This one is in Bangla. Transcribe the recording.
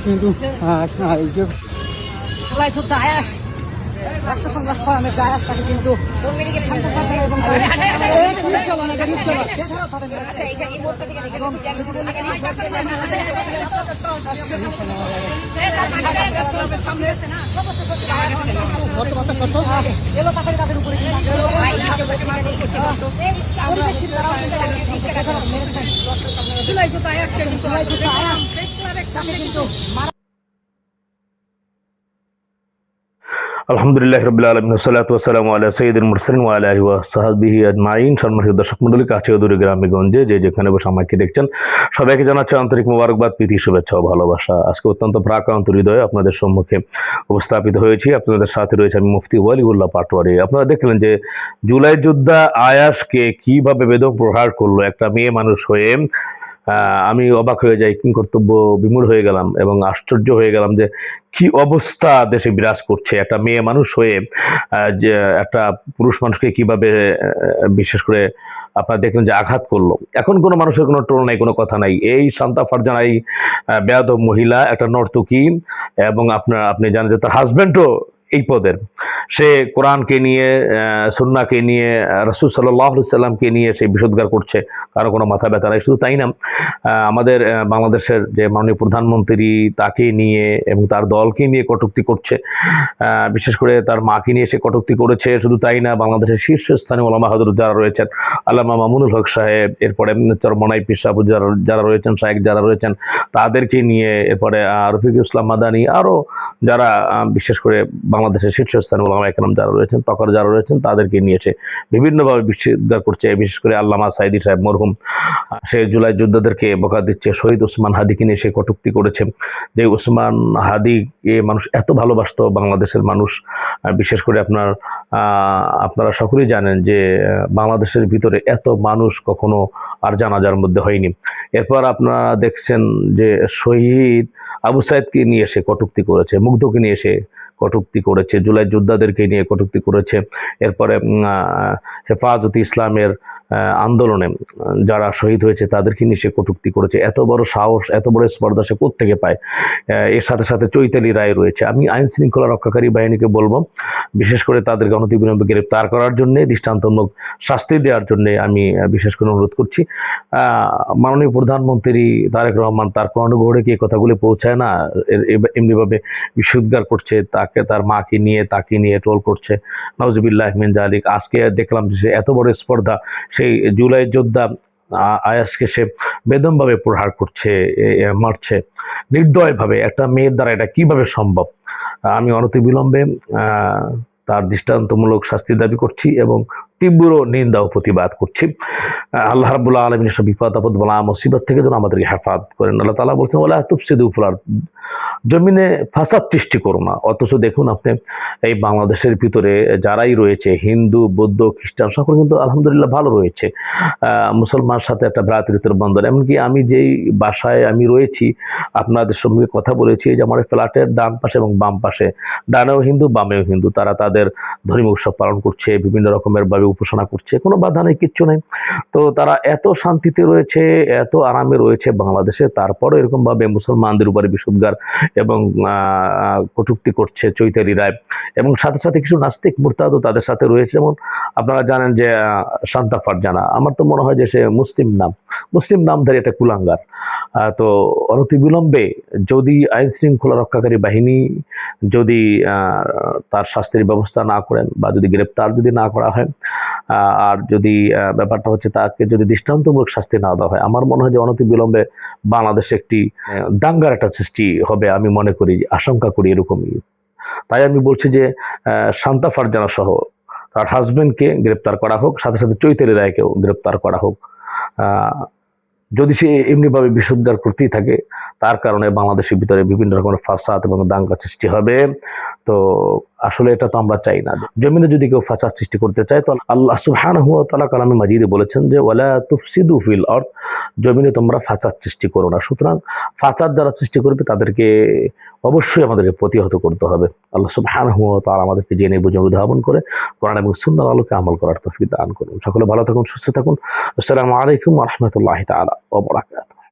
কিন্তু রাষ্ট্র সংঘাত ফোরামের গায়াস তাকে কিন্তু এলো পাতারি তাদের উপরে কিন্তু আলহামদুলিল্লাহ রাব্বিল আলামিন ওয়াসসালাতু ওয়াসসালামু আলা সাইয়্যিদিল মুরসালিন ওয়া আলা আলিহি ওয়া সাহবিহি আজমাইন। সম্মানিত দর্শক মণ্ডলী, কাছে ও দূরে গ্রামে গঞ্জে যে যেখানে বসে আমাকে দেখছেন সবাইকে জানাচ্ছি আন্তরিক মোবারকবাদ, প্রীতি, শুভেচ্ছা ও ভালোবাসা। আজকে অত্যন্ত প্রাণান্ত হৃদয়ে আপনাদের সম্মুখে উপস্থাপিত হয়েছি। আপনাদের সাথে রয়েছে আমি মুফতি ওয়ালিউল্লাহ পাটোয়ারি। আপনারা দেখলেন যে জুলাই যোদ্ধা আয়াশকে কিভাবে বেদম প্রহার করলো একটা মেয়ে মানুষ হয়ে। আমি অবাক হয়ে যাই, কি কর্তব্য বিমূঢ় হয়ে গেলাম এবং আশ্চর্য হয়ে গেলাম যে কি অবস্থা দেশে বিরাজ করছে। একটা মেয়ে মানুষ হয়ে যে একটা পুরুষ মানুষকে কিভাবে বিশেষ করে আপনারা দেখলেন যে আঘাত করলো। এখন কোনো মানুষের কোনো টোল নাই, কোনো কথা নাই। এই শান্তা ফারজানা এই বেয়াদব মহিলা একটা নর্তকী এবং আপনি জানেন যে তার হাজব্যান্ডও এই পদের। সে কোরআনকে নিয়ে, সুন্নাহকে নিয়ে, রাসূল সাল্লাল্লাহু আলাইহি সাল্লামকে নিয়ে সে বিষোদ্গার করছে, কারো কোনো মাথা ব্যথা নাই। শুধু তাই না, আমাদের বাংলাদেশের যে মাননীয় প্রধানমন্ত্রী তাকে নিয়ে এবং তার দলকে নিয়ে কটূক্তি করছে, বিশেষ করে তার মাকে নিয়ে সে কটূক্তি করেছে। শুধু তাই না, বাংলাদেশের শীর্ষস্থানীয় উলামা হযরত যারা রয়েছেন, আল্লামা মামুনুল হক সাহেব, এরপরে চরমনাই পীর সাহেব যারা রয়েছেন, শায়েখ যারা রয়েছেন তাদেরকে নিয়ে, এরপরে রফিকুল ইসলাম মাদানী, আরও যারা বিশেষ করে বাংলাদেশের শীর্ষস্থানীয় উলামা একরাম যারা রয়েছেন, তকর যারা রয়েছেন, তাদেরকে নিয়েছে বিভিন্নভাবে বিষোদ্গার করছে। বিশেষ করে আল্লামা সাইদি সাহেব মরহুম, সে জুলাই যোদ্ধাদেরকে বকা দিচ্ছে। শহীদ ওসমান হাদিকে নিয়ে সে কটূক্তি করেছে, যে ওসমান হাদিকে মানুষ এত ভালোবাসতো, বাংলাদেশের মানুষ। বিশেষ করে আপনারা সকলেই জানেন যে বাংলাদেশের ভিতরে এত মানুষ কখনো আর জানাজার মধ্যে হয়নি। এরপর আপনারা দেখছেন যে শহীদ আবু সাইদকে নিয়ে সে কটূক্তি করেছে, মুগ্ধকে নিয়ে সে কটূক্তি করেছে, জুলাই যোদ্ধাদেরকে নিয়ে কটূক্তি করেছে। এরপরে হেফাজতে ইসলামের আন্দোলনে যারা শহীদ হয়েছে তাদেরকে নিয়ে সে কটূক্তি করেছে। এত বড় সাহস, এত বড় স্পর্ধা সে কোত্থেকে পায়? এর সাথে সাথে চৈতালি রায় রয়েছে। আমি আইন শৃঙ্খলা রক্ষাকারী বাহিনীকে বলবো, বিশেষ করে তাদেরকে অনতিবিলম্বে গ্রেপ্তার করার জন্যে, দৃষ্টান্তমূলক শাস্তি দেওয়ার জন্যে আমি বিশেষ করে অনুরোধ করছি। মাননীয় প্রধানমন্ত্রী তারেক রহমান তার কর্ণগোহরে কি এই কথাগুলি পৌঁছায় না? এমনিভাবে বিষোদ্গার করছে, তাকে, তার মাকে নিয়ে, তাকে নিয়ে ট্রোল করছে। নাউজুবিল্লাহ মিন যালিক। আজকে দেখলাম যে এত বড় স্পর্ধা, সেই জুলাই যোদ্ধা আয়াসকে সে বেদমভাবে প্রহার করছে, মারছে নির্দয়ভাবে। একটা মেয়ের দ্বারা এটা কিভাবে সম্ভব? আমি অনতিবিলম্বে তার দৃষ্টান্তমূলক শাস্তি দাবি করছি এবং তীব্র নিন্দা ও প্রতিবাদ করছি। আল্লাহ রাব্বুল আলামিন সব বিপদ আপদ বলা মুসিবত থেকে যেন আমাদেরকে হেফাজত করেন। আল্লাহ তাআলা বলছেন, ওয়ালা তুফসিদু ফিল আরদ, জমিনে ফাসাদ সৃষ্টি করো না। অথচ দেখুন আপনি এই বাংলাদেশের ভিতরে যারাই রয়েছে, হিন্দু, বৌদ্ধ, খ্রিস্টান, সকল কিন্তু আলহামদুলিল্লাহ ভালো রয়েছে। মুসলমানের সাথে একটা ভ্রাতৃত্বের বন্ধন। এমনকি আমি যেই বাসায় আমি রয়েছি, আপনাদের সঙ্গে কথা বলেছি যে আমার ফ্ল্যাটের ডান পাশে এবং বাম পাশে, ডানেও হিন্দু, বামেও হিন্দু, তারা তাদের ধর্মীয় উৎসব পালন করছে, বিভিন্ন রকমের ভাবে উপাসনা করছে, কোনো বাধা নেই, কিচ্ছু নেই। তো তারা এত শান্তিতে রয়েছে, এত আরামে রয়েছে বাংলাদেশে, তারপরও এরকমভাবে মুসলমানদের উপরে বিষোদ্গার এবং কটূক্তি করছে চৈতালি রায়। এবং সাথে সাথে কিছু নাস্তিক মুরতাদও তাদের সাথে রয়েছে। যেমন আপনারা জানেন যে শান্তা ফারজানা, আমার তো মনে হয় যে সে মুসলিম নামধারী একটা কুলাঙ্গার। তো অনতিবিলম্বে যদি আইন শৃঙ্খলা রক্ষাকারী বাহিনী যদি তার শাস্তির ব্যবস্থা না করেন বা যদি গ্রেপ্তার যদি না করা হয়, আর যদি ব্যাপারটা হচ্ছে তাকে যদি দৃষ্টান্তমূলক শাস্তি না দেওয়া হয়, আমার মনে হয় যে অনতিবিলম্বে বাংলাদেশে একটি দাঙ্গার একটা সৃষ্টি হবে। আমি মনে করি, আশঙ্কা করি এরকমই। তাই আমি বলছি যে শান্তা ফারজানা সহ তার হাজবেন্ডকে গ্রেপ্তার করা হোক, সাথে সাথে চৈতালি রায়কেও গ্রেপ্তার করা হোক। যদি সে এমনিভাবে বিষোদ্গার করতেই থাকে, তার কারণে বাংলাদেশের ভিতরে বিভিন্ন রকমের ফাসাদ এবং দাঙ্গা সৃষ্টি হবে। তো আসলে এটা তো আমরা চাই না। জমিনে যদি কেউ ফাসাদ সৃষ্টি করতে চায়, তো আল্লাহ সুবহানাহু ওয়া তাআলা কালামে মাজিদে বলেছেন যে ওয়ালা তুফসিদু ফিল আরদ, জমিনে তোমরা ফাসাদ সৃষ্টি করো না। সুতরাং ফাসাদ যারা সৃষ্টি করবে তাদেরকে অবশ্যই আমাদেরকে প্রতিহত করতে হবে। আল্লাহ সুবহানাহু ওয়া তাআলা আমাদেরকে জেনে বুঝে উদ্ভাবন করে কোরআন এবং সুন্নাহর আলোকে আমল করার তৌফিক দান করুন। সকলে ভালো থাকুন, সুস্থ থাকুন। আসসালামু আলাইকুম ওয়া রাহমাতুল্লাহি তাআলা ওয়া বারাকাতুহু।